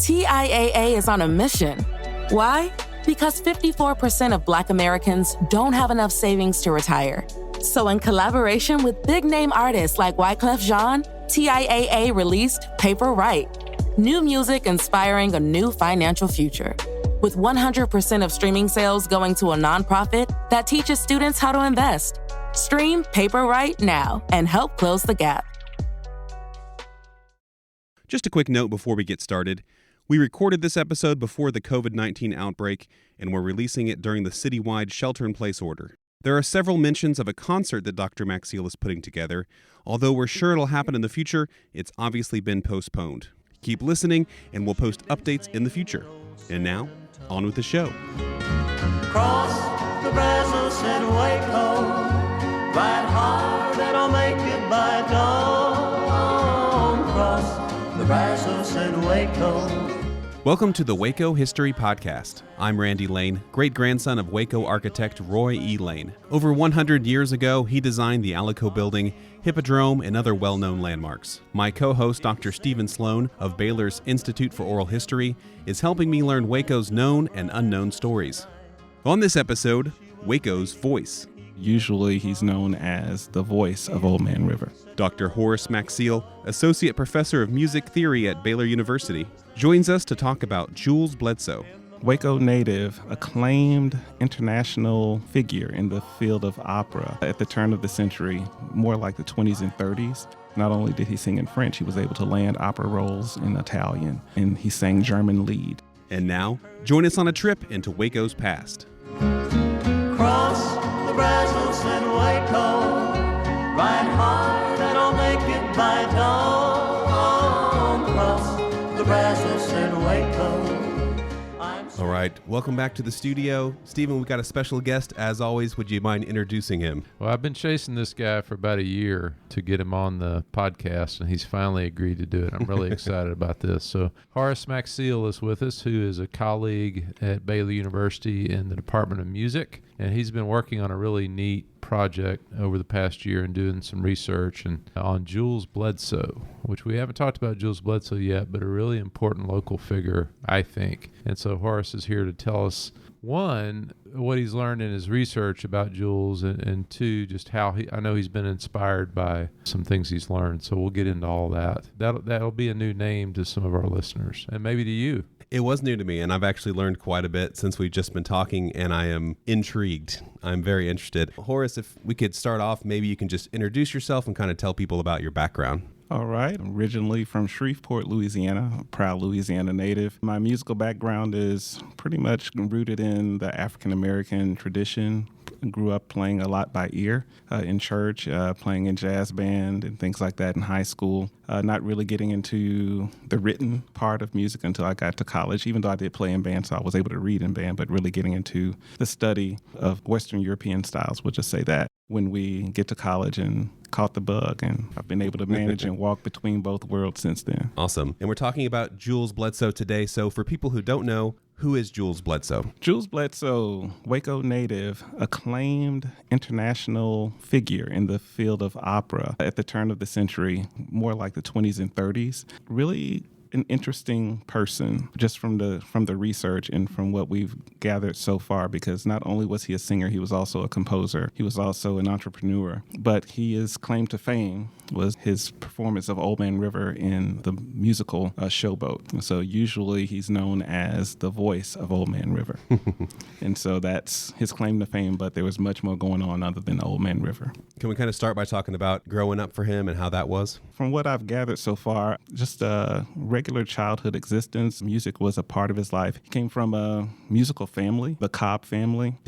TIAA is on a mission. Why? Because 54% of Black Americans don't have enough savings to retire. So in collaboration with big-name artists like Wyclef Jean, TIAA released Paper Right, new music inspiring a new financial future. With 100% of streaming sales going to a nonprofit that teaches students how to invest. Stream Paper Right now and help close the gap. Just a quick note before we get started. We recorded this episode before the COVID-19 outbreak, and we're releasing it during the citywide shelter-in-place order. There are several mentions of a concert that Dr. Maxile is putting together. Although we're sure it'll happen in the future, it's obviously been postponed. Keep listening, and we'll post updates in the future. And now, on with the show. Cross the Brazos and Waco, ride hard and I'll make it by dawn. Cross the Brazos and Waco. Welcome to the Waco History Podcast. I'm Randy Lane, great-grandson of Waco architect Roy E. Lane. Over 100 years ago, he designed the Alico Building, Hippodrome, and other well-known landmarks. My co-host, Dr. Stephen Sloan of Baylor's Institute for Oral History, is helping me learn Waco's known and unknown stories. On this episode, Waco's voice. Usually he's known as the voice of Old Man River. Dr. Horace Maxile, Associate Professor of Music Theory at Baylor University, joins us to talk about Jules Bledsoe. Waco native, acclaimed international figure in the field of opera at the turn of the century, more like the 20s and 30s. Not only did he sing in French, he was able to land opera roles in Italian, and he sang German lied. And now, join us on a trip into Waco's past. Cross the Brazos and Waco, ride hard and I'll make it by dawn. Cross the Brazos and Waco. All right, welcome back to the studio. Stephen, we've got a special guest. As always, would you mind introducing him? Well, I've been chasing this guy for about a year to get him on the podcast, and he's finally agreed to do it. I'm really excited about this. So Horace Maxile is with us, who is a colleague at Baylor University in the Department of Music, and he's been working on a really neat project over the past year and doing some research and on Jules Bledsoe, which we haven't talked about Jules Bledsoe yet, but a really important local figure, I think. And so Horace is here to tell us, one, what he's learned in his research about Jules, and two, just how I know he's been inspired by some things he's learned. So we'll get into all that. That'll be a new name to some of our listeners, and maybe to you. It was new to me, and I've actually learned quite a bit since we've just been talking, and I am intrigued. I'm very interested. Horace, if we could start off, maybe you can just introduce yourself and kind of tell people about your background. All right. Originally from Shreveport, Louisiana, a proud Louisiana native. My musical background is pretty much rooted in the African-American tradition. Grew up playing a lot by ear in church, playing in jazz band and things like that in high school. Not really getting into the written part of music until I got to college, even though I did play in band, so I was able to read in band, but really getting into the study of Western European styles, we'll just say that. When we get to college and caught the bug, and I've been able to manage and walk between both worlds since then. Awesome. And we're talking about Jules Bledsoe today. So for people who don't know, who is Jules Bledsoe? Jules Bledsoe, Waco native, acclaimed international figure in the field of opera at the turn of the century, more like the 20s and 30s. Really an interesting person just from the research and from what we've gathered so far, because not only was he a singer, he was also a composer. He was also an entrepreneur. But his claim to fame was his performance of Old Man River in the musical Showboat. So usually he's known as the voice of Old Man River. And so that's his claim to fame, but there was much more going on other than Old Man River. Can we kind of start by talking about growing up for him and how that was? From what I've gathered so far, just a regular childhood existence. Music was a part of his life. He came from a musical family, the Cobb family.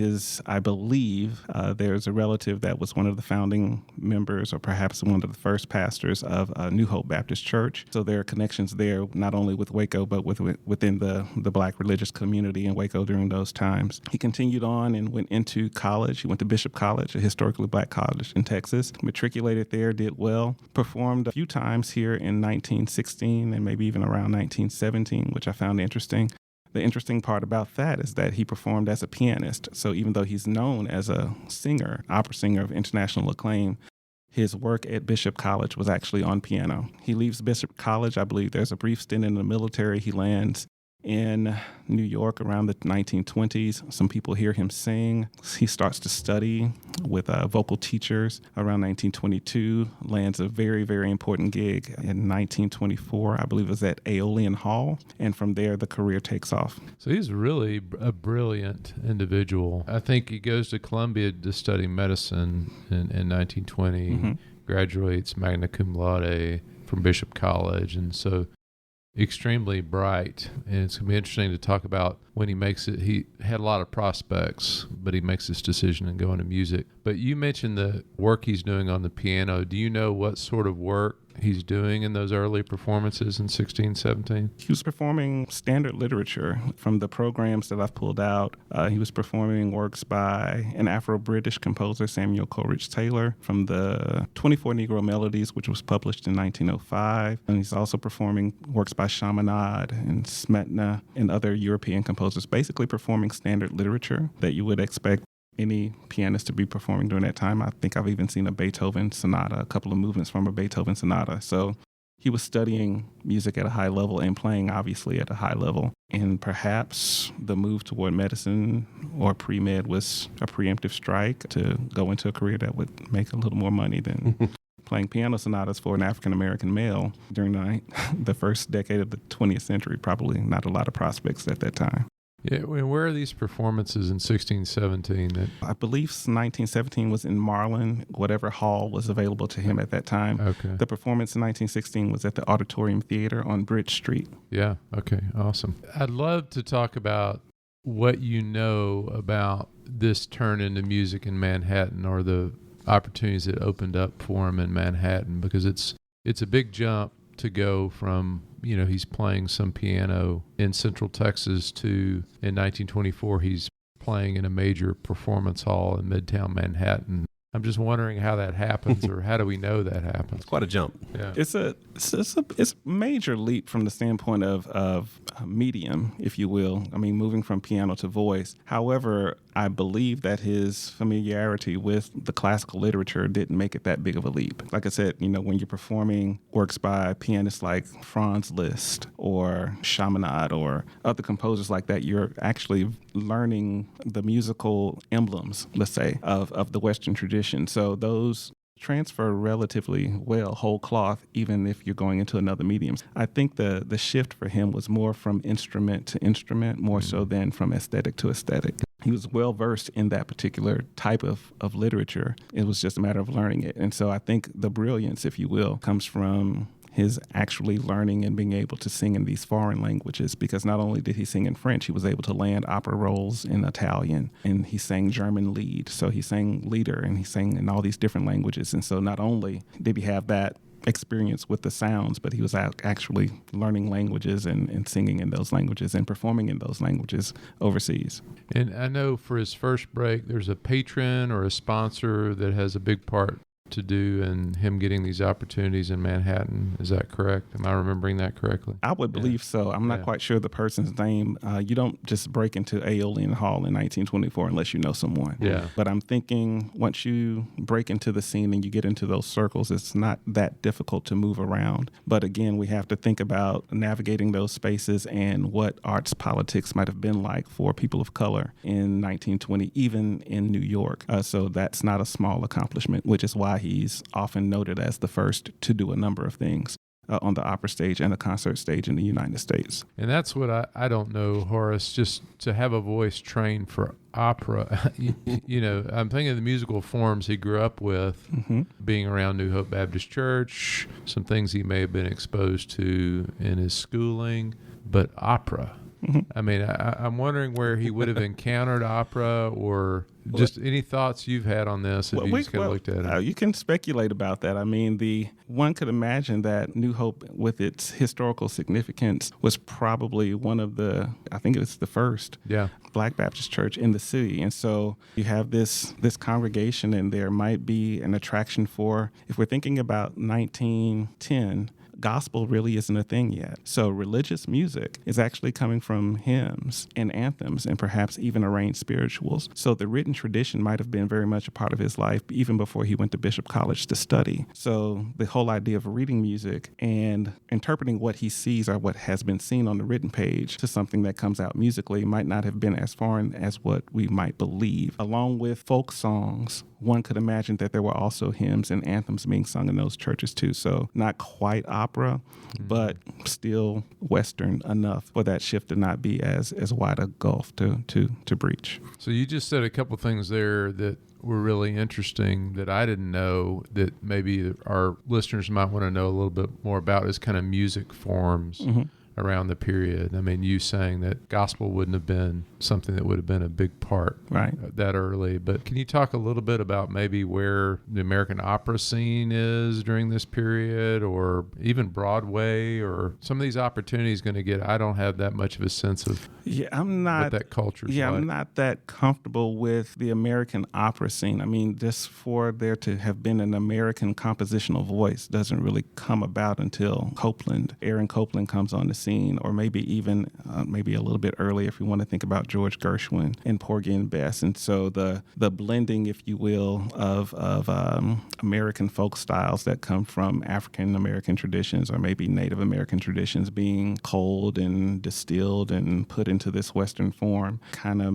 I believe there's a relative that was one of the founding members, or perhaps one of the first pastors of New Hope Baptist Church. So there are connections there, not only with Waco, but within the Black religious community in Waco during those times. He continued on and went into college. He went to Bishop College, a historically Black college in Texas, matriculated there, did well, performed a few times here in 1916 and maybe even around 1917, which I found interesting. The interesting part about that is that he performed as a pianist. So even though he's known as a singer, opera singer of international acclaim, his work at Bishop College was actually on piano. He leaves Bishop College. I believe there's a brief stint in the military. He lands in New York around the 1920s. Some people hear him sing. He starts to study with vocal teachers around 1922, lands a very, very important gig in 1924. I believe it was at Aeolian Hall. And from there, the career takes off. So he's really a brilliant individual. I think he goes to Columbia to study medicine in 1920, graduates magna cum laude from Bishop College. And so extremely bright, and it's going to be interesting to talk about when he makes it. He had a lot of prospects, but he makes this decision and go into music. But you mentioned the work he's doing on the piano. Do you know what sort of work he's doing in those early performances in 16, 17? He was performing standard literature from the programs that I've pulled out. He was performing works by an Afro-British composer, Samuel Coleridge Taylor, from the 24 Negro Melodies, which was published in 1905. And he's also performing works by Chaminade and Smetana and other European composers, basically performing standard literature that you would expect any pianist to be performing during that time. I think I've even seen a Beethoven sonata, a couple of movements from a Beethoven sonata. So he was studying music at a high level and playing, obviously, at a high level. And perhaps the move toward medicine or pre-med was a preemptive strike to go into a career that would make a little more money than playing piano sonatas for an African-American male during the first decade of the 20th century. Probably not a lot of prospects at that time. Yeah, and where are these performances in 16, 17? I believe 1917 was in Marlin, whatever hall was available to him at that time. Okay. The performance in 1916 was at the Auditorium Theater on Bridge Street. Yeah, okay, awesome. I'd love to talk about what you know about this turn into music in Manhattan, or the opportunities that opened up for him in Manhattan, because it's a big jump to go from, he's playing some piano in Central Texas to, in 1924, he's playing in a major performance hall in Midtown Manhattan. I'm just wondering how that happens, or how do we know that happens? It's quite a jump. Yeah. It's a major leap from the standpoint of medium, if you will. I mean, moving from piano to voice. However, I believe that his familiarity with the classical literature didn't make it that big of a leap. Like I said, when you're performing works by pianists like Franz Liszt or Chaminade or other composers like that, you're actually learning the musical emblems, let's say, of the Western tradition. So those transfer relatively well, whole cloth, even if you're going into another medium. I think the shift for him was more from instrument to instrument, more so than from aesthetic to aesthetic. He was well versed in that particular type of literature. It was just a matter of learning it. And so I think the brilliance, if you will, comes from his actually learning and being able to sing in these foreign languages, because not only did he sing in French, he was able to land opera roles in Italian, and he sang German lied. So he sang Lieder, and he sang in all these different languages. And so not only did he have that experience with the sounds, but he was actually learning languages and singing in those languages and performing in those languages overseas. And I know for his first break, there's a patron or a sponsor that has a big part to do in him getting these opportunities in Manhattan. Is that correct? Am I remembering that correctly? I would believe so. I'm not quite sure the person's name. You don't just break into Aeolian Hall in 1924 unless you know someone. Yeah. But I'm thinking once you break into the scene and you get into those circles, it's not that difficult to move around. But again, we have to think about navigating those spaces and what arts politics might have been like for people of color in 1920, even in New York. So that's not a small accomplishment, which is why he's often noted as the first to do a number of things on the opera stage and the concert stage in the United States. And that's what I don't know, Horace, just to have a voice trained for opera. I'm thinking of the musical forms he grew up with, being around New Hope Baptist Church, some things he may have been exposed to in his schooling, but opera. I mean, I'm wondering where he would have encountered opera, or just any thoughts you've had on this if you just kind of looked at it. You can speculate about that. I mean, one could imagine that New Hope, with its historical significance, was probably one of I think it was the first Black Baptist church in the city. And so you have this congregation, and there might be an attraction for, if we're thinking about 1910, gospel really isn't a thing yet. So religious music is actually coming from hymns and anthems and perhaps even arranged spirituals. So the written tradition might have been very much a part of his life even before he went to Bishop College to study. So the whole idea of reading music and interpreting what he sees or what has been seen on the written page to something that comes out musically might not have been as foreign as what we might believe. Along with folk songs, one could imagine that there were also hymns and anthems being sung in those churches too. So not quite opera, but still Western enough for that shift to not be as wide a gulf to breach. So you just said a couple things there that were really interesting that I didn't know that maybe our listeners might want to know a little bit more about is kind of music forms around the period. I mean, you saying that gospel wouldn't have been something that would have been a big part that early. But can you talk a little bit about maybe where the American opera scene is during this period, or even Broadway, or some of these opportunities going to get? I don't have that much of a sense of what that culture is like. I'm not that comfortable with the American opera scene. I mean, just for there to have been an American compositional voice doesn't really come about until Aaron Copland comes on the scene, or maybe even maybe a little bit earlier if you want to think about George Gershwin and Porgy and Bess. And so the blending, if you will, of American folk styles that come from African American traditions or maybe Native American traditions being culled and distilled and put into this Western form kind of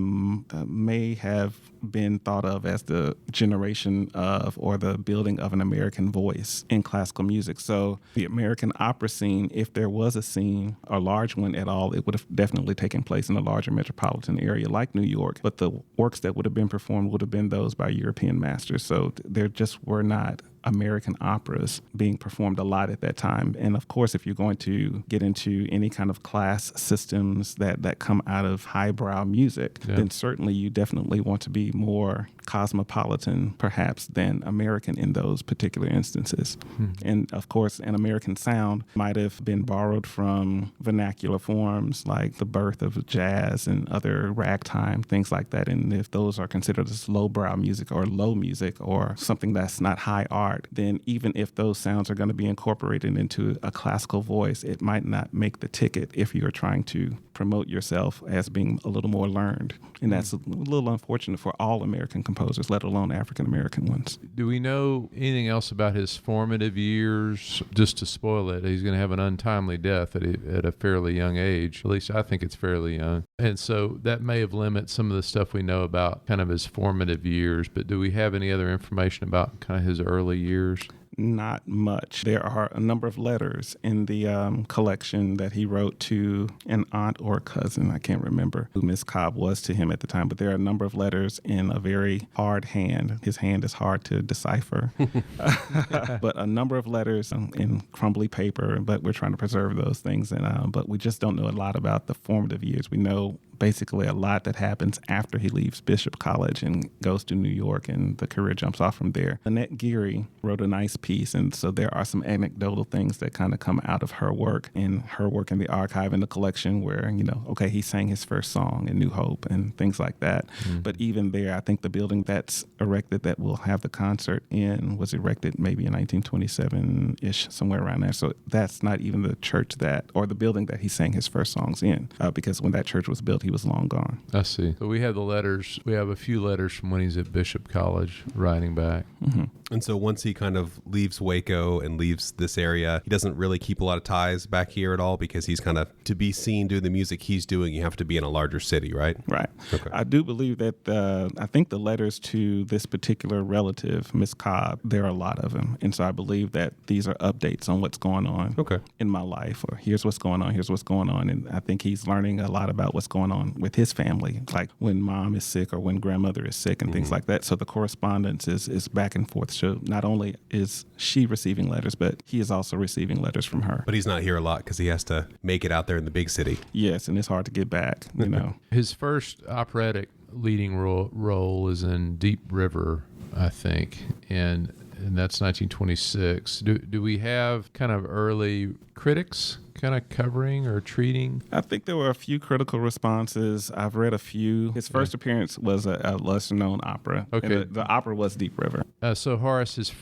may have been thought of as the generation of or the building of an American voice in classical music. So the American opera scene, if there was a scene, a large one at all, it would have definitely taken place in a larger metropolitan area like New York. But the works that would have been performed would have been those by European masters. So there just were not American operas being performed a lot at that time. And of course, if you're going to get into any kind of class systems that come out of highbrow music, then certainly you definitely want to be more cosmopolitan, perhaps, than American in those particular instances. And of course, an American sound might have been borrowed from vernacular forms like the birth of jazz and other ragtime, things like that. And if those are considered as lowbrow music or low music or something that's not high art, then even if those sounds are going to be incorporated into a classical voice, it might not make the ticket if you're trying to promote yourself as being a little more learned. And that's a little unfortunate for all American composers, let alone African-American ones. Do we know anything else about his formative years? Just to spoil it, he's going to have an untimely death at a fairly young age. At least I think it's fairly young. And so that may have limited some of the stuff we know about kind of his formative years. But do we have any other information about kind of his early years? Not much. There are a number of letters in the collection that he wrote to an aunt or cousin. I can't remember who Miss Cobb was to him at the time, but there are a number of letters in a very hard hand. His hand is hard to decipher. But a number of letters in crumbly paper, but we're trying to preserve those things. But we just don't know a lot about the formative years. We know basically a lot that happens after he leaves Bishop College and goes to New York, and the career jumps off from there. Annette Geary wrote a nice piece, and so there are some anecdotal things that kind of come out of her work in the archive in the collection where, he sang his first song in New Hope and things like that. But even there, I think the building that's erected that we'll have the concert in was erected maybe in 1927-ish, somewhere around there. So that's not even the church or the building that he sang his first songs in, because when that church was built, he was long gone. I see. So we have the letters. We have a few letters from when he's at Bishop College writing back. And so once he kind of leaves Waco and leaves this area, he doesn't really keep a lot of ties back here at all, because he's kind of, to be seen doing the music he's doing, you have to be in a larger city, right? Right. Okay. I do believe that I think the letters to this particular relative, Miss Cobb, there are a lot of them. And so I believe that these are updates on what's going on in my life, or here's what's going on, here's what's going on. And I think he's learning a lot about what's going on with his family, like when mom is sick or when grandmother is sick and things like that. So the correspondence is back and forth. So not only is she receiving letters, but he is also receiving letters from her. But he's not here a lot because he has to make it out there in the big city. Yes, and it's hard to get back, His first operatic leading role is in Deep River, I think, and that's 1926. Do we have kind of early critics kind of covering or treating? I think there were a few critical responses. I've read a few. His first appearance was a lesser-known opera. Okay. And the opera was Deep River. So Horace, his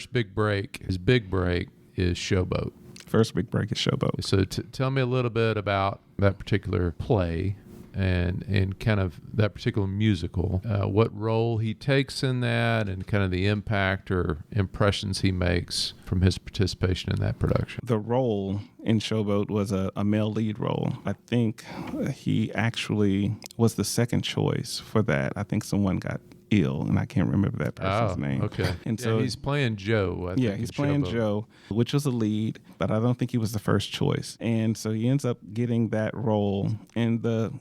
big break is Showboat. first big break is Showboat. So tell me a little bit about that particular play and kind of that particular musical, what role he takes in that and kind of the impact or impressions he makes from his participation in that production. The role in Showboat was a male lead role. I think he actually was the second choice for that. I think someone got ill, and I can't remember that person's name. Okay. And so he's playing Joe. He's playing Joe, which was a lead, but I don't think he was the first choice. And so he ends up getting that role. And the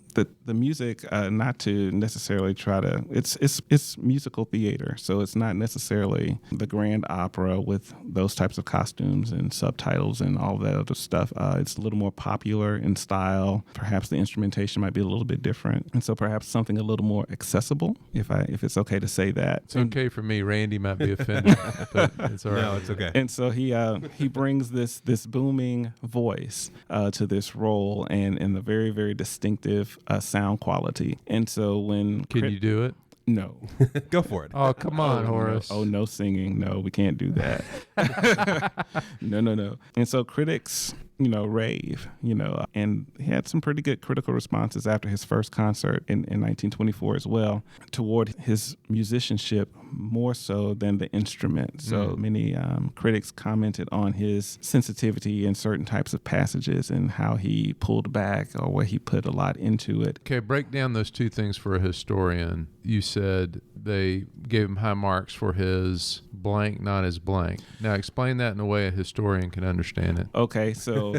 music, not to necessarily try to, it's musical theater, so it's not necessarily the grand opera with those types of costumes and subtitles and all that other stuff. It's a little more popular in style. Perhaps the instrumentation might be a little bit different, and so perhaps something a little more accessible, if it's okay to say that. It's okay for me. Randy might be offended, but it's all right. No, it's okay. And so he brings this booming voice to this role and the very, very distinctive sound quality. And so Can you do it? No. Go for it. Oh, come on, Horace. No singing. No, we can't do that. No. And so critics, rave, and he had some pretty good critical responses after his first concert in 1924 as well, toward his musicianship more so than the instrument. So many critics commented on his sensitivity in certain types of passages and how he pulled back or where he put a lot into it. Okay, break down those two things for a historian. You said they gave him high marks for his blank, not his blank. Now explain that in a way a historian can understand it. Okay, so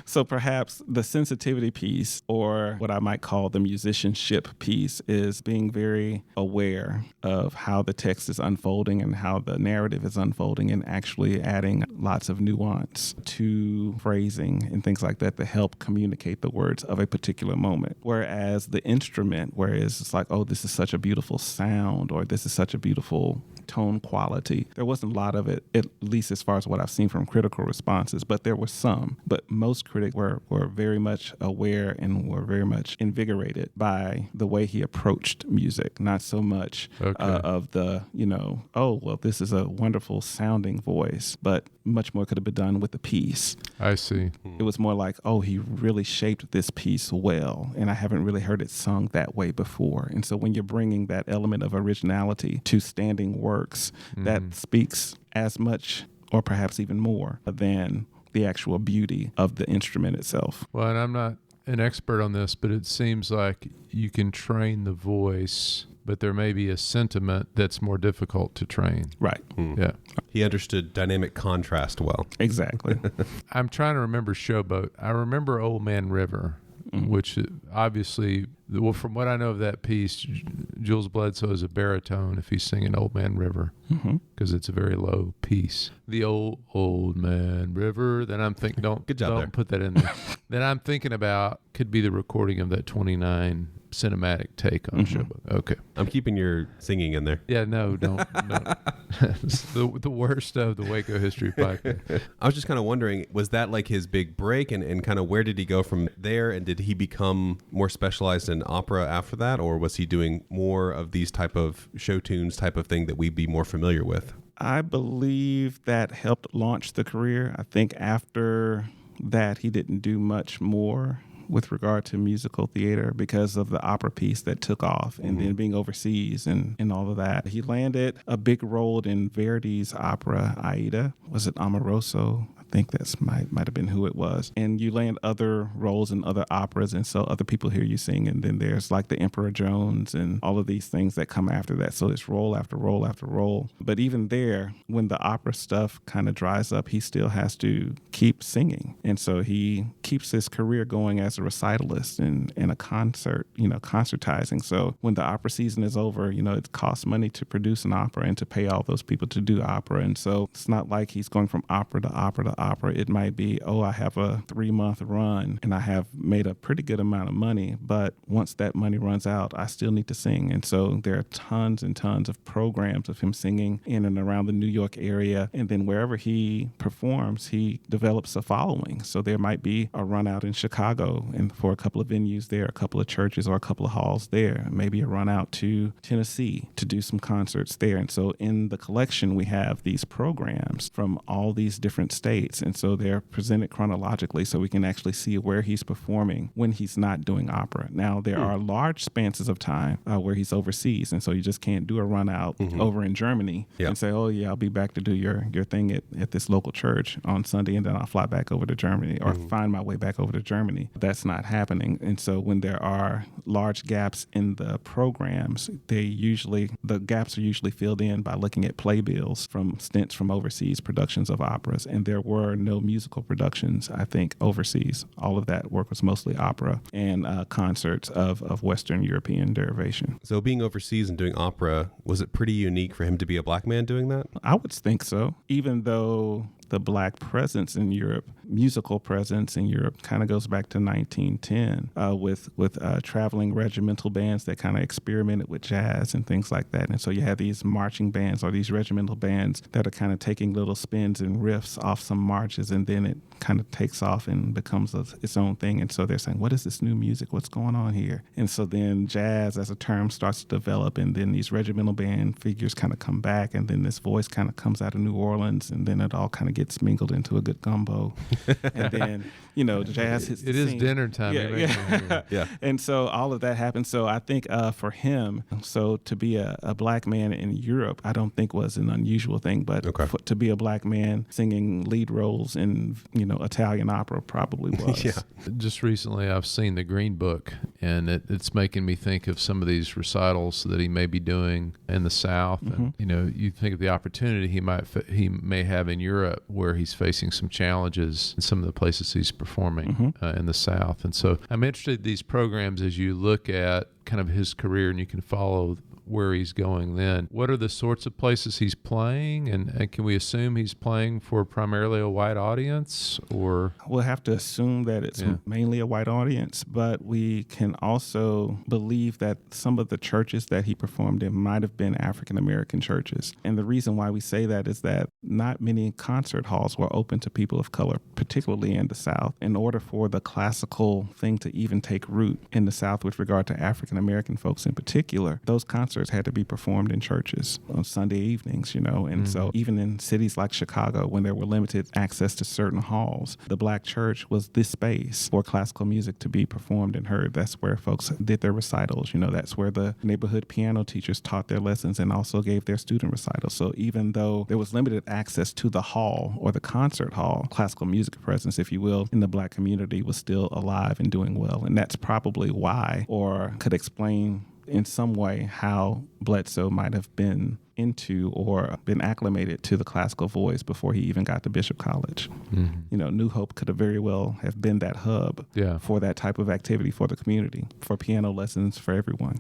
so perhaps the sensitivity piece, or what I might call the musicianship piece, is being very aware of how the text is unfolding and how the narrative is unfolding, and actually adding lots of nuance to phrasing and things like that to help communicate the words of a particular moment. Whereas the instrument, it's like, oh, this is such a beautiful sound, or this is such a beautiful tone quality. There wasn't a lot of it, at least as far as what I've seen from critical responses, but there were some. But most critics were very much aware and were very much invigorated by the way he approached music, not so much of the, oh, well, this is a wonderful sounding voice, but much more could have been done with the piece. I see. It was more like, oh, he really shaped this piece well, and I haven't really heard it sung that way before. And so when you're bringing that element of originality to standing works, that speaks as much or perhaps even more than the actual beauty of the instrument itself. Well, and I'm not an expert on this, but it seems like you can train the voice, but there may be a sentiment that's more difficult to train. Right. Yeah. He understood dynamic contrast well. Exactly. I'm trying to remember Showboat. I remember Old Man River, which obviously, from what I know of that piece, Jules Bledsoe is a baritone if he's singing Old Man River, because it's a very low piece. The old Man River, then I'm thinking, don't put that in there. Then I'm thinking about could be the recording of that 29 cinematic take on Showboat. Okay. I'm keeping your singing in there. Yeah, no. It's the worst of the Waco History Podcast. I was just kind of wondering, was that like his big break, and kind of where did he go from there, and did he become more specialized in opera after that, or was he doing more of these type of show tunes type of thing that we'd be more familiar with? I believe that helped launch the career. I think after that, he didn't do much more with regard to musical theater because of the opera piece that took off, and then being overseas and all of that. He landed a big role in Verdi's opera, Aida. Was it Amoroso? I think that's might have been who it was. And you land other roles in other operas, and so other people hear you sing, and then there's like the Emperor Jones and all of these things that come after that. So it's role after role after role. But even there, when the opera stuff kind of dries up, he still has to keep singing. And so he keeps his career going as a recitalist and a concert, concertizing. So when the opera season is over, it costs money to produce an opera and to pay all those people to do opera. And so it's not like he's going from opera to opera to opera. It might be, I have a 3-month run and I have made a pretty good amount of money, but once that money runs out, I still need to sing. And so there are tons and tons of programs of him singing in and around the New York area. And then wherever he performs, he develops a following. So there might be a run out in Chicago and for a couple of venues there, a couple of churches or a couple of halls there, maybe a run out to Tennessee to do some concerts there. And so in the collection, we have these programs from all these different states dates. And so they're presented chronologically so we can actually see where he's performing when he's not doing opera. Now, there are large spanses of time where he's overseas. And so you just can't do a run out over in Germany and say, oh, yeah, I'll be back to do your thing at this local church on Sunday, and then I'll fly back over to Germany or find my way back over to Germany. That's not happening. And so when there are large gaps in the programs, the gaps are usually filled in by looking at playbills from stints from overseas productions of operas. And there were no musical productions, I think, overseas. All of that work was mostly opera and concerts of Western European derivation. So being overseas and doing opera, was it pretty unique for him to be a black man doing that? I would think so, even though the black presence in Europe, musical presence in Europe, kind of goes back to 1910 with traveling regimental bands that kind of experimented with jazz and things like that. And so you have these marching bands or these regimental bands that are kind of taking little spins and riffs off some marches, and then it kind of takes off and becomes its own thing. And so they're saying, what is this new music? What's going on here? And so then jazz as a term starts to develop, and then these regimental band figures kind of come back, and then this voice kind of comes out of New Orleans, and then it all kind of gets mingled into a good gumbo. And then, jazz hits It is dinner time. Yeah. And so all of that happens. So I think for him, so to be a black man in Europe, I don't think was an unusual thing, but to be a black man singing lead roles in, Italian opera probably was. Yeah. Just recently, I've seen the Green Book, and it's making me think of some of these recitals that he may be doing in the South. And, you think of the opportunity he may have in Europe, where he's facing some challenges in some of the places he's performing in the South. And so I'm interested in these programs as you look at kind of his career and you can follow where he's going then. What are the sorts of places he's playing? And can we assume he's playing for primarily a white audience? Or we'll have to assume that it's mainly a white audience, but we can also believe that some of the churches that he performed in might have been African-American churches. And the reason why we say that is that not many concert halls were open to people of color, particularly in the South. In order for the classical thing to even take root in the South with regard to African-American folks in particular, those concerts had to be performed in churches on Sunday evenings, and so even in cities like Chicago, when there were limited access to certain halls, the black church was this space for classical music to be performed and heard. That's where folks did their recitals. That's where the neighborhood piano teachers taught their lessons and also gave their student recitals. So even though there was limited access to the hall or the concert hall, classical music presence, if you will, in the black community was still alive and doing well. And that's probably why, or could explain in some way how Bledsoe might have been into or been acclimated to the classical voice before he even got to Bishop College. New Hope could have very well have been that hub for that type of activity for the community, for piano lessons for everyone.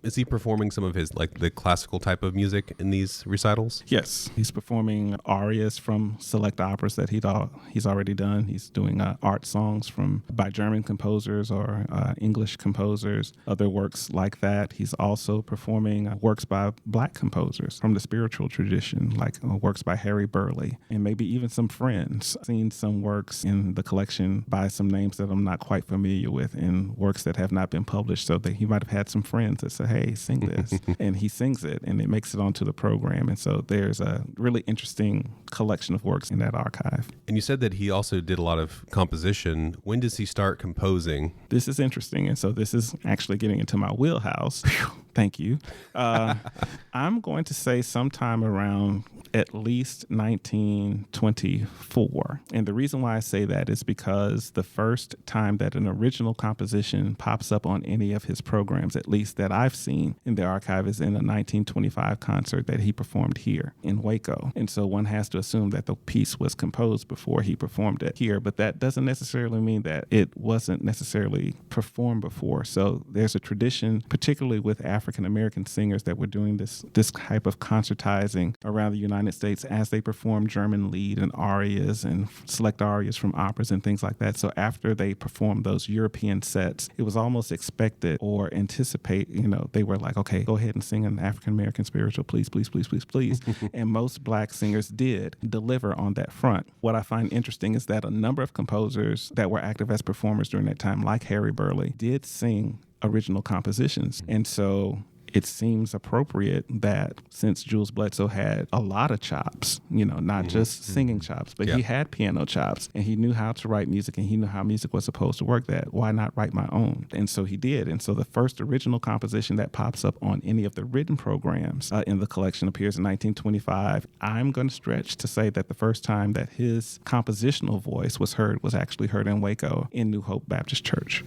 Is he performing some of his, the classical type of music in these recitals? Yes. He's performing arias from select operas that he's already done. He's doing art songs by German composers or English composers, other works like that. He's also performing works by black composers from the spiritual tradition, like works by Harry Burleigh, and maybe even some friends. I've seen some works in the collection by some names that I'm not quite familiar with, and works that have not been published, so that he might have had some friends that say, hey, sing this, and he sings it, and it makes it onto the program. And so there's a really interesting collection of works in that archive. And you said that he also did a lot of composition. When does he start composing? This is interesting, and so this is actually getting into my wheelhouse. Thank you. I'm going to say sometime around at least 1924. And the reason why I say that is because the first time that an original composition pops up on any of his programs, at least that I've seen in the archive, is in a 1925 concert that he performed here in Waco. And so one has to assume that the piece was composed before he performed it here, but that doesn't necessarily mean that it wasn't necessarily performed before. So there's a tradition, particularly with African-American singers, that were doing this type of concertizing around the United States as they perform German lied and arias and select arias from operas and things like that. So after they performed those European sets, it was almost expected or anticipate, they were like, okay, go ahead and sing an African-American spiritual, please, please, please, please, please. And most black singers did deliver on that front. What I find interesting is that a number of composers that were active as performers during that time, like Harry Burleigh, did sing original compositions. And so it seems appropriate that since Jules Bledsoe had a lot of chops, not just singing chops, but he had piano chops, and he knew how to write music, and he knew how music was supposed to work, that why not write my own? And so he did. And so the first original composition that pops up on any of the written programs in the collection appears in 1925. I'm going to stretch to say that the first time that his compositional voice was heard was actually heard in Waco in New Hope Baptist Church.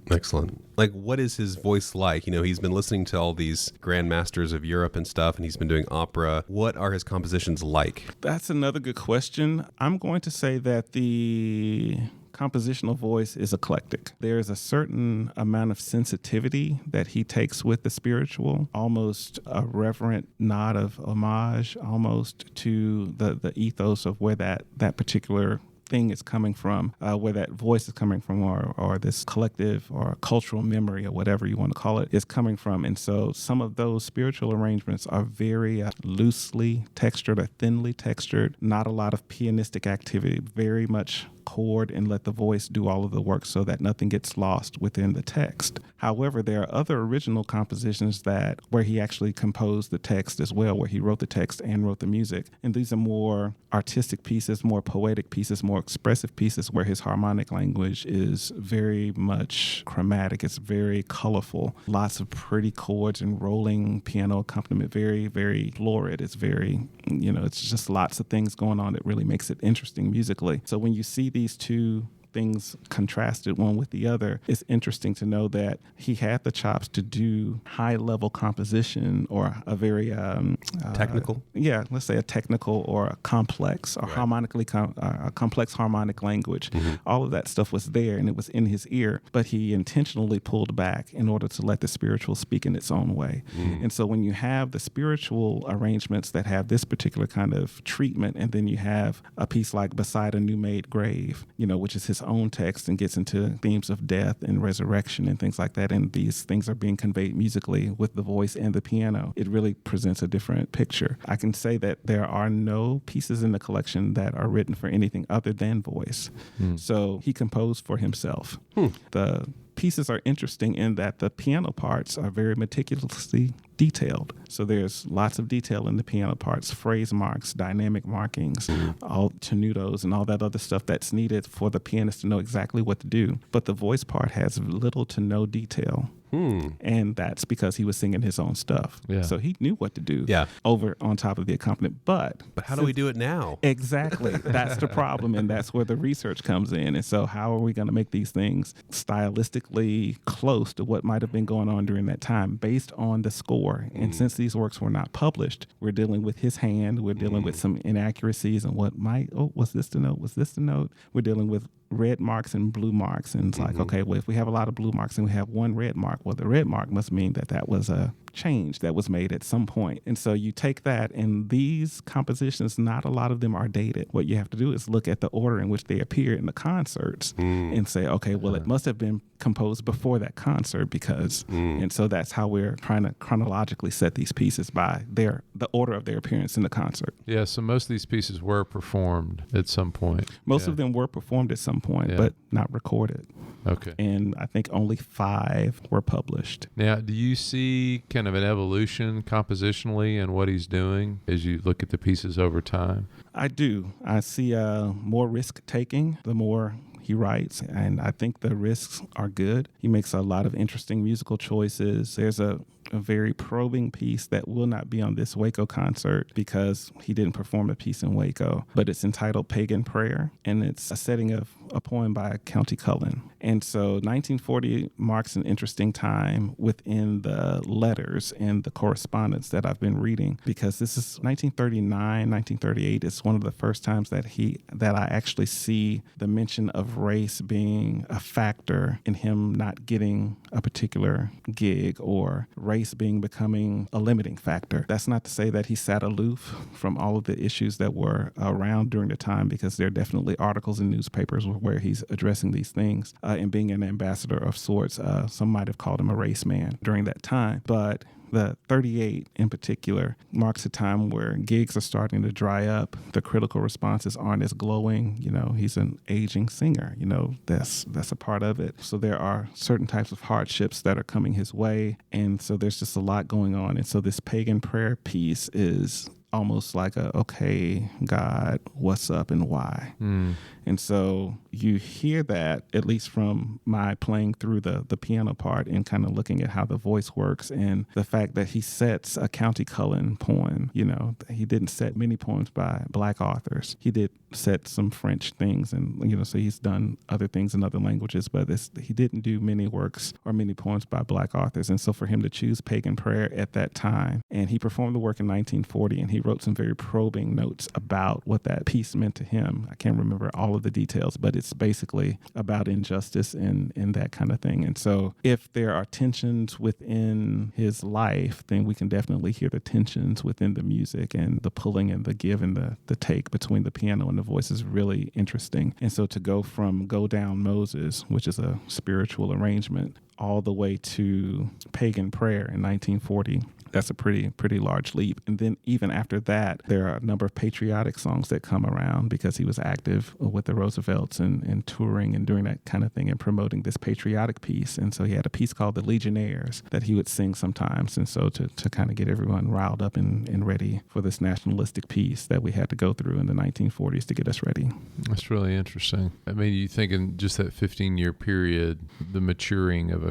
Excellent. Like, what is his voice like? He's been listening to all these grandmasters of Europe and stuff, and he's been doing opera. What are his compositions like? That's another good question. I'm going to say that the compositional voice is eclectic. There's a certain amount of sensitivity that he takes with the spiritual, almost a reverent nod of homage almost to the ethos of where that particular thing is coming from, where that voice is coming from, or this collective or cultural memory or whatever you want to call it is coming from. And so some of those spiritual arrangements are very loosely textured or thinly textured, not a lot of pianistic activity, very much chord and let the voice do all of the work so that nothing gets lost within the text. However, there are other original compositions where he actually composed the text as well, where he wrote the text and wrote the music. And these are more artistic pieces, more poetic pieces, more expressive pieces, where his harmonic language is very much chromatic. It's very colorful. Lots of pretty chords and rolling piano accompaniment, very, very florid. It's very, it's just lots of things going on that really makes it interesting musically. So when you see these two things contrasted one with the other, it's interesting to know that he had the chops to do high-level composition or a very technical. Let's say a technical or a complex or harmonically a complex harmonic language. All of that stuff was there and it was in his ear, but he intentionally pulled back in order to let the spiritual speak in its own way. And so when you have the spiritual arrangements that have this particular kind of treatment, and then you have a piece like Beside a New Made Grave, which is his own text and gets into themes of death and resurrection and things like that, and these things are being conveyed musically with the voice and the piano, it really presents a different picture. I can say that there are no pieces in the collection that are written for anything other than voice. So he composed for himself. The pieces are interesting in that the piano parts are very meticulously detailed. So there's lots of detail in the piano parts, phrase marks, dynamic markings, all tenutos and all that other stuff that's needed for the pianist to know exactly what to do. But the voice part has little to no detail. And that's because he was singing his own stuff. So he knew what to do over on top of the accompaniment. But how do we do it now? Exactly. That's the problem. And that's where the research comes in. And so how are we going to make these things stylistically close to what might have been going on during that time based on the score? And since these works were not published, we're dealing with his hand. We're dealing with some inaccuracies and was this the note? Was this the note? We're dealing with red marks and blue marks. And it's like, okay, well, if we have a lot of blue marks and we have one red mark, well, the red mark must mean that was a change that was made at some point. And so you take that, and these compositions, not a lot of them are dated. What you have to do is look at the order in which they appear in the concerts and say, okay, well, it must have been composed before that concert because, and so that's how we're trying to chronologically set these pieces by the order of their appearance in the concert. Yeah, so most of these pieces were performed at some point. Most of them were performed at some point, but not recorded. Okay. And I think only 5 were published. Now, do you see kind of an evolution compositionally in what he's doing as you look at the pieces over time? I do. I see more risk-taking the more he writes, and I think the risks are good. He makes a lot of interesting musical choices. There's a very probing piece that will not be on this Waco concert because he didn't perform a piece in Waco, but it's entitled Pagan Prayer, and it's a setting of a poem by County Cullen. And so 1940 marks an interesting time within the letters and the correspondence that I've been reading, because this is 1939, 1938 is one of the first times that I actually see the mention of race being a factor in him not getting a particular gig, or race becoming a limiting factor. That's not to say that he sat aloof from all of the issues that were around during the time, because there are definitely articles in newspapers where he's addressing these things and being an ambassador of sorts. Some might have called him a race man during that time. But the 38 in particular marks a time where gigs are starting to dry up. The critical responses aren't as glowing. He's an aging singer. That's a part of it. So there are certain types of hardships that are coming his way. And so there's just a lot going on. And so this pagan prayer piece is almost like okay, God, what's up and why? And so you hear that, at least from my playing through the piano part and kind of looking at how the voice works, and the fact that he sets a County Cullen poem. He didn't set many poems by Black authors. He did set some French things, and so he's done other things in other languages, but he didn't do many works or many poems by Black authors. And so for him to choose pagan prayer at that time, and he performed the work in 1940, and he wrote some very probing notes about what that piece meant to him. I can't remember all of the details, but it's basically about injustice and that kind of thing. And so if there are tensions within his life, then we can definitely hear the tensions within the music, and the pulling and the give and the take between the piano and the voice is really interesting. And so to go from Go Down Moses, which is a spiritual arrangement, all the way to pagan prayer in 1940, that's a pretty large leap. And then even after that, there are a number of patriotic songs that come around because he was active with the Roosevelts and touring and doing that kind of thing and promoting this patriotic piece. And so he had a piece called The Legionnaires that he would sing sometimes. And so to kind of get everyone riled up and ready for this nationalistic piece that we had to go through in the 1940s to get us ready. That's really interesting. I mean, you think in just that 15-year period, the maturing of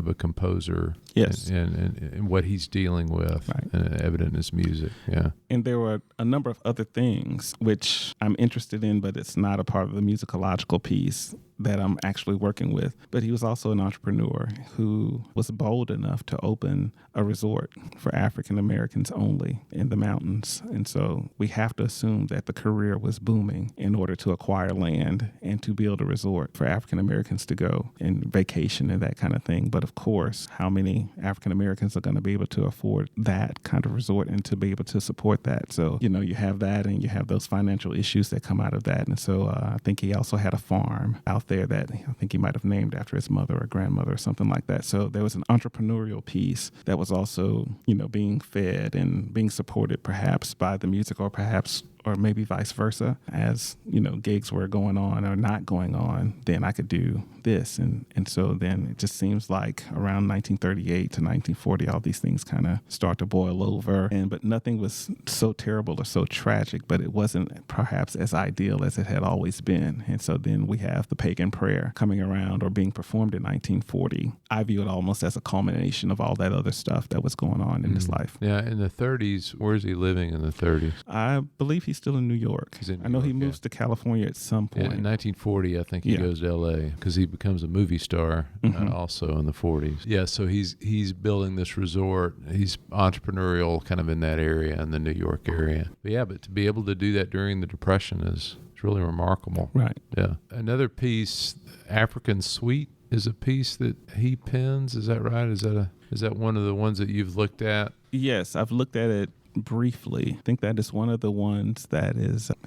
a composer, yes, and what he's dealing with, right, and evident in his music. Yeah. And there were a number of other things which I'm interested in, but it's not a part of the musicological piece that I'm actually working with. But he was also an entrepreneur who was bold enough to open a resort for African Americans only in the mountains. And so we have to assume that the career was booming in order to acquire land and to build a resort for African Americans to go and vacation and that kind of thing. But of course, how many African Americans are going to be able to afford that kind of resort and to be able to support that? So, you have that, and you have those financial issues that come out of that. And so I think he also had a farm out there that I think he might have named after his mother or grandmother or something like that. So there was an entrepreneurial piece that was also, being fed and being supported perhaps by the music, or maybe vice versa. As, gigs were going on or not going on, then I could do this. And so then it just seems like around 1938 to 1940, all these things kind of start to boil over. But nothing was so terrible or so tragic, but it wasn't perhaps as ideal as it had always been. And so then we have the pagan prayer coming around or being performed in 1940. I view it almost as a culmination of all that other stuff that was going on in his life. Yeah, in the 30s, where is he living in the 30s? I believe he's still in New York. I know he moves to California at some point. In 1940, I think he goes to L.A. because he becomes a movie star also in the 40s. Yeah, so he's building this resort. He's entrepreneurial kind of in that area, in the New York area. But to be able to do that during the Depression is really remarkable. Right. Yeah. Another piece, African Suite, is a piece that he pens. Is that right? Is that one of the ones that you've looked at? Yes, I've looked at it briefly. I think that is one of the ones that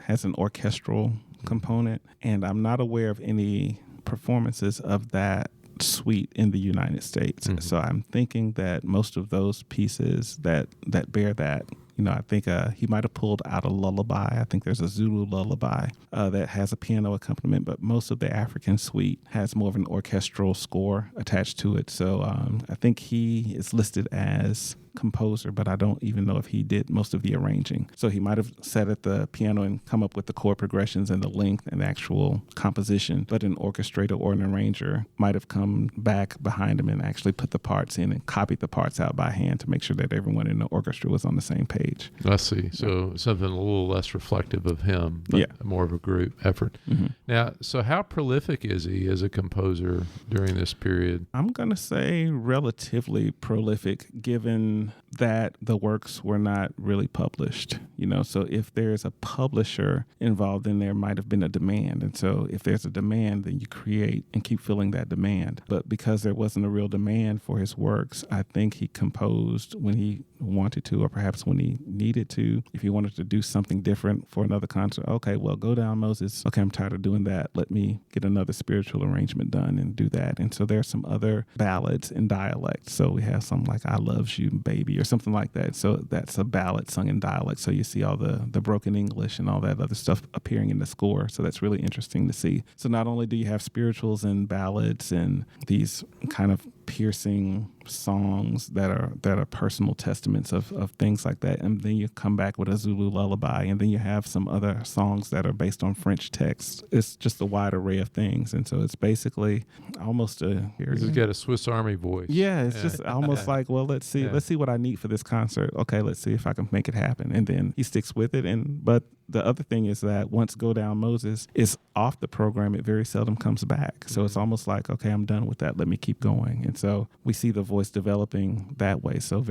has an orchestral component, and I'm not aware of any performances of that suite in the United States. Mm-hmm. So I'm thinking that most of those pieces that bear that, I think he might have pulled out a lullaby. I think there's a Zulu lullaby that has a piano accompaniment, but most of the African suite has more of an orchestral score attached to it. So I think he is listed as composer, but I don't even know if he did most of the arranging. So he might have sat at the piano and come up with the chord progressions and the length and the actual composition, but an orchestrator or an arranger might have come back behind him and actually put the parts in and copied the parts out by hand to make sure that everyone in the orchestra was on the same page. I see. So something a little less reflective of him, but more of a group effort. Mm-hmm. Now, so how prolific is he as a composer during this period? I'm going to say relatively prolific, given that the works were not really published. So if there's a publisher involved, then there might have been a demand. And so if there's a demand, then you create and keep filling that demand. But because there wasn't a real demand for his works, I think he composed when he wanted to, or perhaps when he needed to. If he wanted to do something different for another concert, okay, well, Go Down Moses. Okay, I'm tired of doing that. Let me get another spiritual arrangement done and do that. And so there's some other ballads in dialect. So we have some like I Loves You, Baby, baby or something like that. So that's a ballad sung in dialect. So you see all the broken English and all that other stuff appearing in the score. So that's really interesting to see. So not only do you have spirituals and ballads and these kind of piercing songs that are personal testaments of things like that, and then you come back with a Zulu lullaby, and then you have some other songs that are based on French texts. It's just a wide array of things, and so it's basically almost He's got a Swiss Army voice. Yeah, it's just almost like, well, let's see what I need for this concert. Okay, let's see if I can make it happen, and then he sticks with it. But the other thing is that once Go Down Moses is off the program, it very seldom comes back. So it's almost like, okay, I'm done with that. Let me keep going. And so we see the voice developing that way. So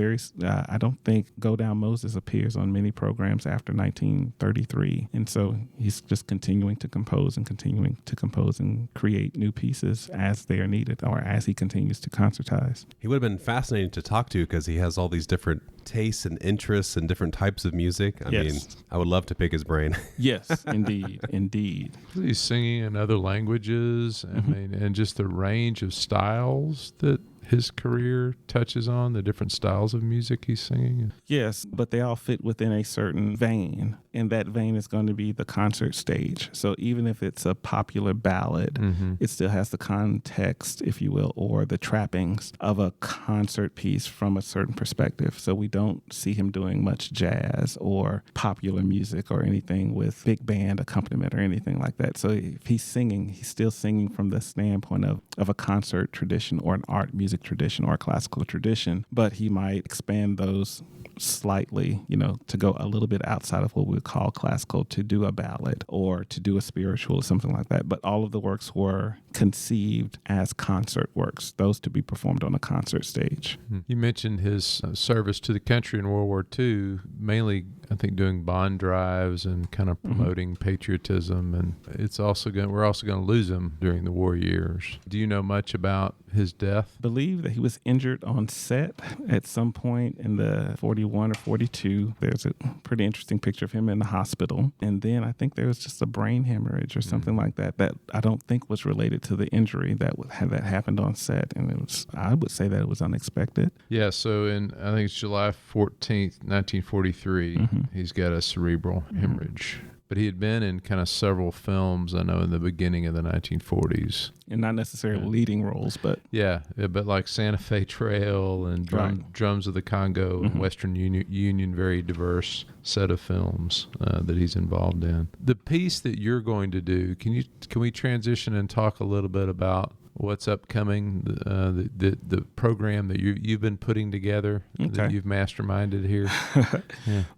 I don't think Go Down Moses appears on many programs after 1933. And so he's just continuing to compose and create new pieces as they are needed or as he continues to concertize. He would have been fascinating to talk to because he has all these different tastes and interests and different types of music. I mean, I would love to pick his brain. Yes, indeed. He's singing in other languages. I mean, and just the range of styles that his career touches on, the different styles of music he's singing. Yes, but they all fit within a certain vein, and that vein is going to be the concert stage. So even if it's a popular ballad, it still has the context, if you will, or the trappings of a concert piece from a certain perspective. So we don't see him doing much jazz or popular music or anything with big band accompaniment or anything like that. So if he's singing, he's still singing from the standpoint of a concert tradition or an art music tradition or a classical tradition, but he might expand those slightly, to go a little bit outside of what we would call classical, to do a ballad or to do a spiritual or something like that. But all of the works were conceived as concert works, those to be performed on a concert stage. You mentioned his service to the country in World War II, mainly, I think, doing bond drives and kind of promoting patriotism. And we're also going to lose him during the war years. Do you know much about his death? I believe that he was injured on set at some point in the 41 or 42. There's a pretty interesting picture of him in the hospital. And then I think there was just a brain hemorrhage or something like that I don't think was related to the injury that happened on set. And I would say that it was unexpected. Yeah, so I think it's July 14th, 1943, he's got a cerebral hemorrhage. But he had been in kind of several films, I know, in the beginning of the 1940s. And not necessarily leading roles, but... Yeah, but like Santa Fe Trail and Drums of the Congo and Western Union, very diverse set of films that he's involved in. The piece that you're going to do, can we transition and talk a little bit about what's upcoming, the program that you've been putting together, that you've masterminded here?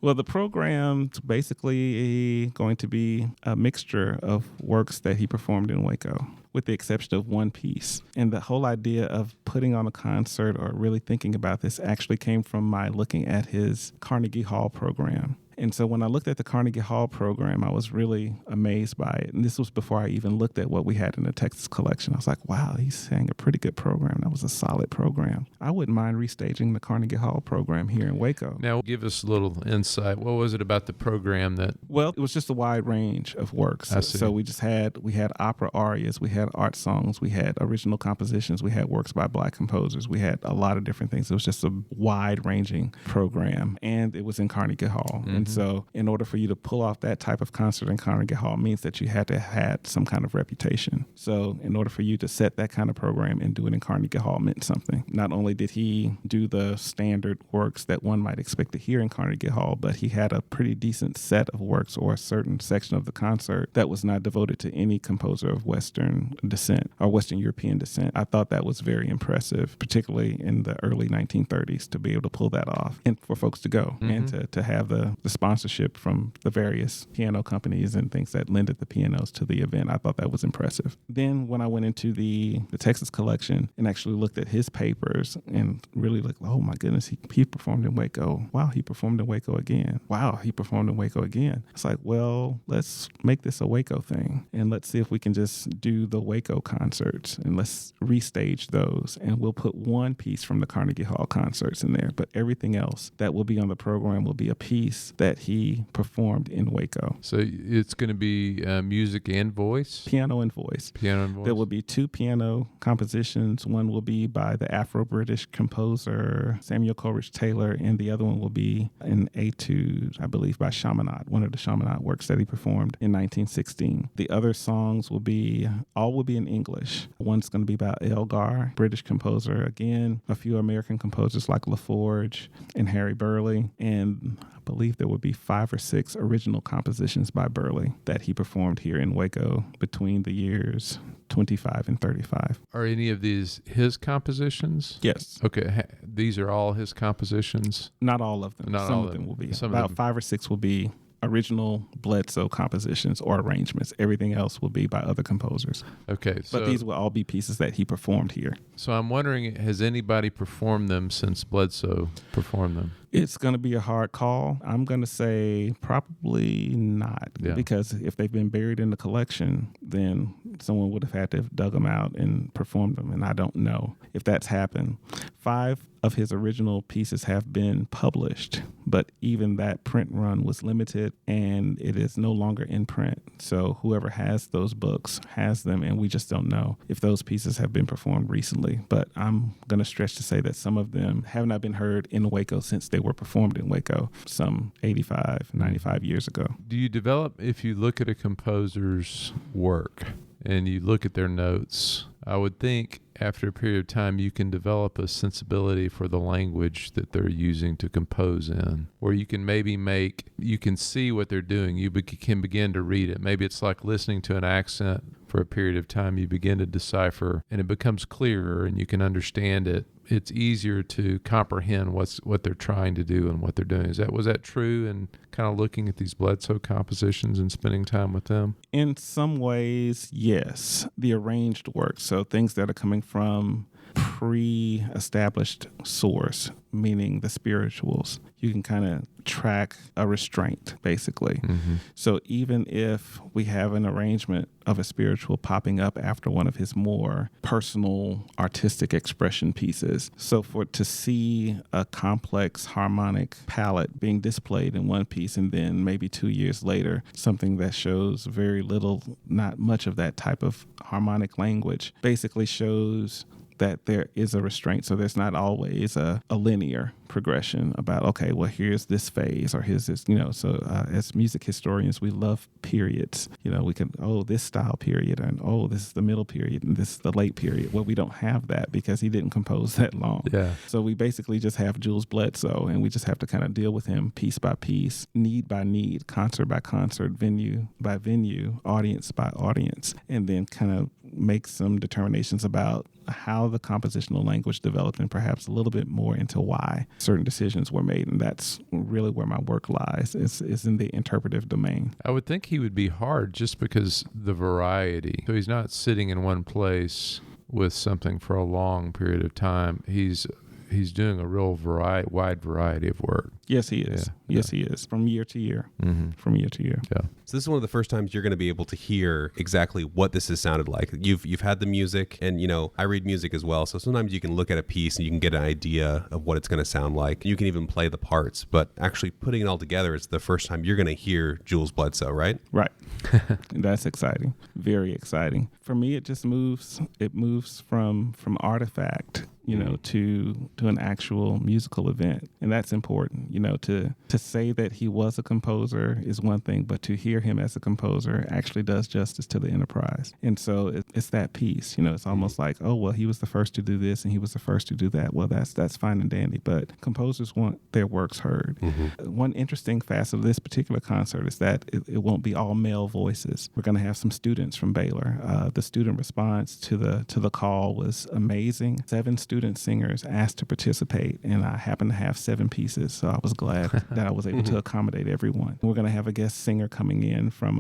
Well, the program's basically going to be a mixture of works that he performed in Waco, with the exception of one piece. And the whole idea of putting on a concert or really thinking about this actually came from my looking at his Carnegie Hall program. And so when I looked at the Carnegie Hall program, I was really amazed by it. And this was before I even looked at what we had in the Texas collection. I was like, wow, he's saying a pretty good program. That was a solid program. I wouldn't mind restaging the Carnegie Hall program here in Waco. Now, give us a little insight. What was it about the program that... Well, it was just a wide range of works. So we had opera arias, we had art songs, we had original compositions, we had works by Black composers, we had a lot of different things. It was just a wide-ranging program, and it was in Carnegie Hall. And so in order for you to pull off that type of concert in Carnegie Hall means that you had to have had some kind of reputation. So in order for you to set that kind of program and do it in Carnegie Hall meant something. Not only did he do the standard works that one might expect to hear in Carnegie Hall, but he had a pretty decent set of works or a certain section of the concert that was not devoted to any composer of Western descent or Western European descent. I thought that was very impressive, particularly in the early 1930s, to be able to pull that off and for folks to go and to have the sponsorship from the various piano companies and things that lended the pianos to the event. I thought that was impressive. Then when I went into the Texas collection and actually looked at his papers and really looked, oh my goodness, he performed in Waco. Wow, he performed in Waco again. Wow, he performed in Waco again. It's like, well, let's make this a Waco thing and let's see if we can just do the Waco concerts and let's restage those, and we'll put one piece from the Carnegie Hall concerts in there, but everything else that will be on the program will be a piece that that he performed in Waco. So it's going to be music and voice? Piano and voice. Piano and voice. There will be 2 piano compositions. One will be by the Afro-British composer Samuel Coleridge Taylor, and the other one will be an etude, I believe, by Chaminade, one of the Chaminade works that he performed in 1916. The other songs will be in English. One's going to be by Elgar, British composer again, a few American composers like LaForge and Harry Burleigh, and I believe there will be 5 or 6 original compositions by Burleigh that he performed here in Waco between the years 25 and 35. Are any of these his compositions? Yes. Okay. These are all his compositions? Not all of them. Not Some all of them will be. Some About 5 or 6 will be original Bledsoe compositions or arrangements. Everything else will be by other composers. Okay. So, but these will all be pieces that he performed here. So I'm wondering, has anybody performed them since Bledsoe performed them? It's going to be a hard call. I'm going to say probably not, because if they've been buried in the collection, then someone would have had to have dug them out and performed them, and I don't know if that's happened. 5 of his original pieces have been published, but even that print run was limited, and it is no longer in print. So whoever has those books has them, and we just don't know if those pieces have been performed recently. But I'm going to stretch to say that some of them have not been heard in Waco since they were performed in Waco some 85, 95 years ago. Do you develop, if you look at a composer's work and you look at their notes, I would think after a period of time you can develop a sensibility for the language that they're using to compose in, where you can maybe you can see what they're doing. You can begin to read it. Maybe it's like listening to an accent for a period of time. You begin to decipher and it becomes clearer and you can understand it. It's easier to comprehend what they're trying to do and what they're doing. Was that true? And kind of looking at these Bledsoe compositions and spending time with them? In some ways, yes. The arranged work, so things that are coming from pre-established source, meaning the spirituals, you can kind of track a restraint, basically. Mm-hmm. So even if we have an arrangement of a spiritual popping up after one of his more personal artistic expression pieces, so to see a complex harmonic palette being displayed in one piece and then maybe 2 years later, something that shows very little, not much of that type of harmonic language, basically shows that there is a restraint. So there's not always a linear progression about, okay, well, here's this phase or here's this, so as music historians, we love periods. We can, this style period, and this is the middle period, and this is the late period. Well, we don't have that because he didn't compose that long. Yeah. So we basically just have Jules Bledsoe, and we just have to kind of deal with him piece by piece, need by need, concert by concert, venue by venue, audience by audience, and then kind of make some determinations about how the compositional language developed and perhaps a little bit more into why certain decisions were made. And that's really where my work lies, is in the interpretive domain. I would think he would be hard just because the variety. So he's not sitting in one place with something for a long period of time. He's doing a real wide variety of work. Yes, he is. Yeah. Yes, he is. From year to year. Mm-hmm. From year to year. Yeah. So this is one of the first times you're going to be able to hear exactly what this has sounded like. You've had the music, and I read music as well. So sometimes you can look at a piece and you can get an idea of what it's going to sound like. You can even play the parts, but actually putting it all together is the first time you're going to hear Jules Bledsoe, right? Right. That's exciting. Very exciting. For me, it just moves. It moves from artifact, to an actual musical event. And that's important. To say that he was a composer is one thing, but to hear him as a composer actually does justice to the enterprise. And so it's that piece. It's almost like, he was the first to do this and he was the first to do that. Well, that's fine and dandy, but composers want their works heard. Mm-hmm. One interesting facet of this particular concert is that it won't be all male voices. We're going to have some students from Baylor. The student response to the call was amazing. 7 student singers asked to participate, and I happened to have 7 pieces, so I was glad that I was able to accommodate everyone. We're going to have a guest singer coming in from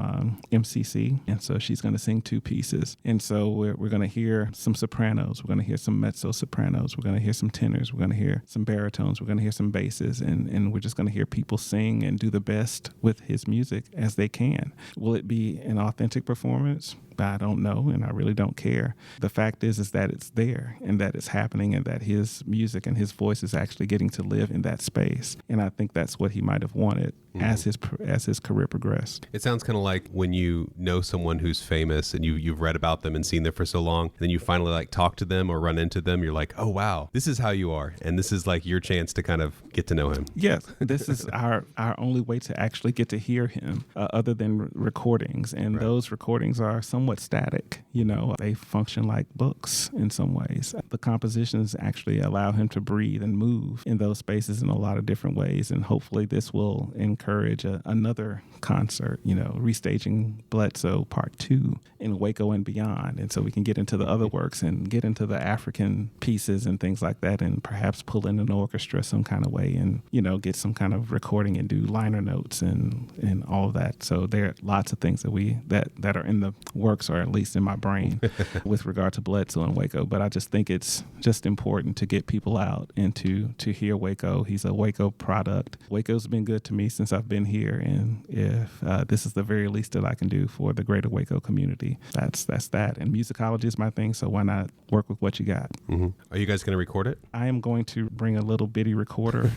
MCC, and so she's going to sing 2 pieces. And so we're going to hear some sopranos, we're going to hear some mezzo-sopranos, we're going to hear some tenors, we're going to hear some baritones, we're going to hear some basses, and we're just going to hear people sing and do the best with his music as they can. Will it be an authentic performance? I don't know, and I really don't care. The fact is that it's there and that it's happening and that his music and his voice is actually getting to live in that space. And I think that's what he might have wanted as his career progressed. It sounds kind of like when you know someone who's famous and you've read about them and seen them for so long, and then you finally like talk to them or run into them, you're like, oh wow, this is how you are, and this is like your chance to kind of get to know him. Yes, this is our only way to actually get to hear him, other than recordings, and those recordings are somewhat static. They function like books in some ways. The compositions actually allow him to breathe and move in those spaces in a lot of different ways, and hopefully this will encourage another concert, Restaging Bledsoe Part 2 in Waco and beyond. And so we can get into the other works and get into the African pieces and things like that, and perhaps pull in an orchestra some kind of way and, get some kind of recording and do liner notes and all of that. So there are lots of things that are in the works, or at least in my brain, with regard to Bledsoe and Waco. But I just think it's just important to get people out and to hear Waco. He's a Waco product. Waco's been good to me since I've been here, and if this is the very least that I can do for the greater Waco community, that's that. And musicology is my thing, so why not work with what you got? Mm-hmm. Are you guys going to record it? I am going to bring a little bitty recorder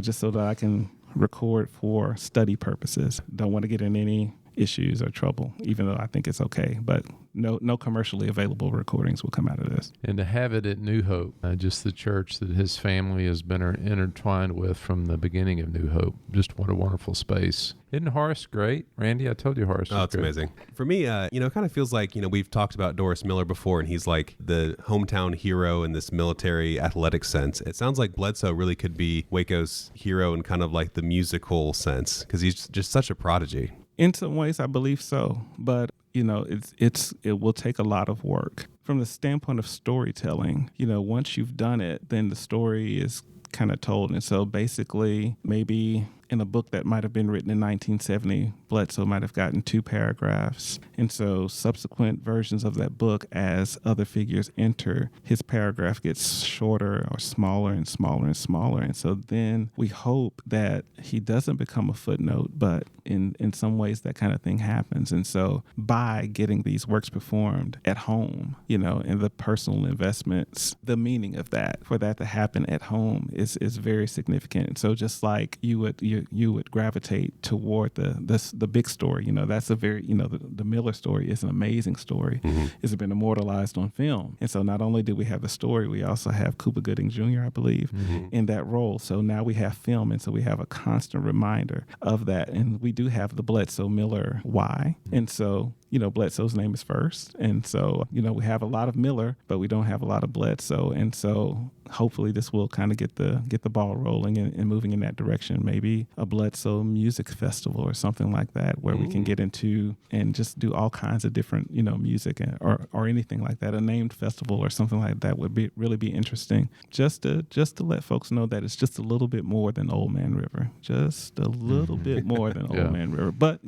just so that I can record for study purposes. Don't want to get in any issues or trouble, even though I think it's okay. But no commercially available recordings will come out of this. And to have it at New Hope, just the church that his family has been intertwined with from the beginning of New Hope. Just what a wonderful space. Isn't Horace great? Randy, I told you Horace was it's great. Amazing. For me, it kind of feels like, we've talked about Doris Miller before, and he's like the hometown hero in this military athletic sense. It sounds like Bledsoe really could be Waco's hero in kind of like the musical sense, because he's just such a prodigy. In some ways, I believe so, but it will take a lot of work. From the standpoint of storytelling, once you've done it, then the story is kind of told. And so basically, maybe in a book that might have been written in 1970, Bledsoe might have gotten 2 paragraphs. And so subsequent versions of that book, as other figures enter, his paragraph gets shorter or smaller and smaller and smaller. And so then we hope that he doesn't become a footnote, but in some ways that kind of thing happens. And so by getting these works performed at home, and the personal investments, the meaning of that, for that to happen at home is very significant. So just like you would gravitate toward the big story, that's a very, the Miller story is an amazing story. Mm-hmm. It's been immortalized on film. And so not only do we have the story, we also have Cuba Gooding Jr., I believe, in that role. So now we have film, and so we have a constant reminder of that. And we do have the Bledsoe Miller why. And so, Bledsoe's name is first. And so, we have a lot of Miller, but we don't have a lot of Bledsoe. And so hopefully this will kind of get the ball rolling and moving in that direction. Maybe a Bledsoe music festival or something like that, where we can get into and just do all kinds of different, music or anything like that. A named festival or something like that would really be interesting. Just to let folks know that it's just a little bit more than Old Man River. Just a little bit more than Old Man River. But,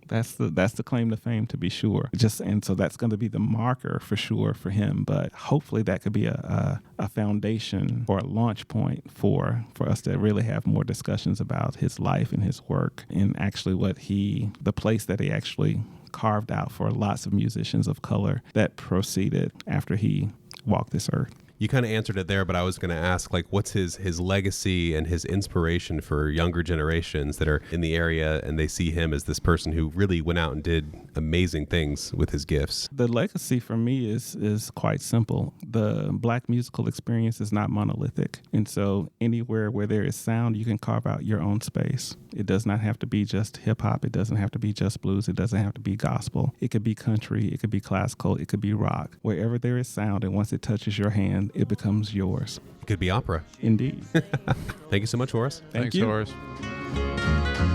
that's the claim to fame, to be sure. And so that's going to be the marker for sure for him. But hopefully that could be a foundation or a launch point for us to really have more discussions about his life and his work, and actually the place that he actually carved out for lots of musicians of color that proceeded after he walked this earth. You kind of answered it there, but I was going to ask, what's his legacy and his inspiration for younger generations that are in the area and they see him as this person who really went out and did amazing things with his gifts? The legacy for me is quite simple. The Black musical experience is not monolithic. And so anywhere where there is sound, you can carve out your own space. It does not have to be just hip hop. It doesn't have to be just blues. It doesn't have to be gospel. It could be country. It could be classical. It could be rock. Wherever there is sound, and once it touches your hand, it becomes yours. It could be opera. Indeed. Thank you so much, Horace. Thanks, Horace.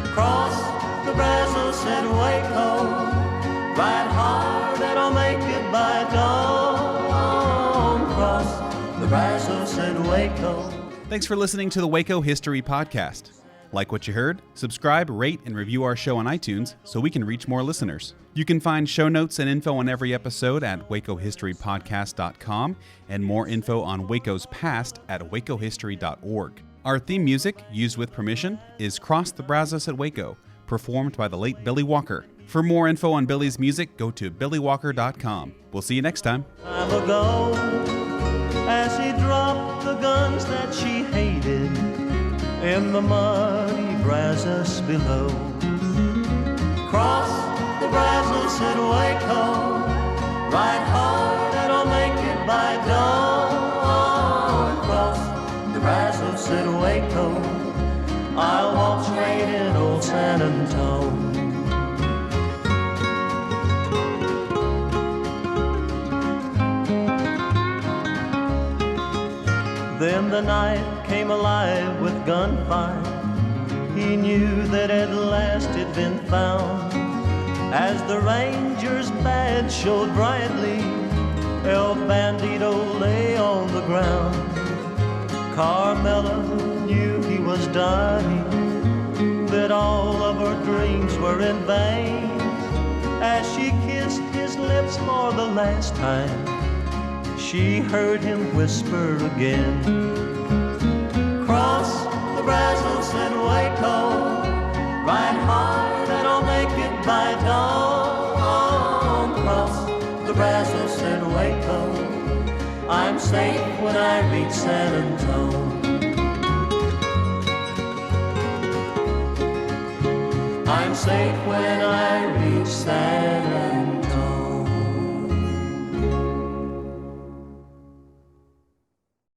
Cross the Brazos and Waco, ride hard and I'll make it by dawn. Cross the Brazos and Waco. Thanks for listening to the Waco History Podcast. Like what you heard? Subscribe, rate, and review our show on iTunes so we can reach more listeners. You can find show notes and info on every episode at wacohistorypodcast.com and more info on Waco's past at wacohistory.org. Our theme music, used with permission, is Cross the Brazos at Waco, performed by the late Billy Walker. For more info on Billy's music, go to billywalker.com. We'll see you next time. Time ago, as he dropped the guns that she hated in the muddy Brazos below. Cross the Brazos at Waco, ride hard and I'll make it by dawn. Cross the Brazos at Waco, I'll walk straight in old San Antone. Then the night came alive with gunfire. He knew that at last it'd been found. As the ranger's badge showed brightly, El Bandito lay on the ground. Carmela knew he was dying, that all of her dreams were in vain. As she kissed his lips for the last time, she heard him whisper again. Cross the Brazos at Waco, ride hard and I'll make it by dawn. Cross the Brazos at Waco, I'm safe when I reach San Antone. I'm safe when I reach San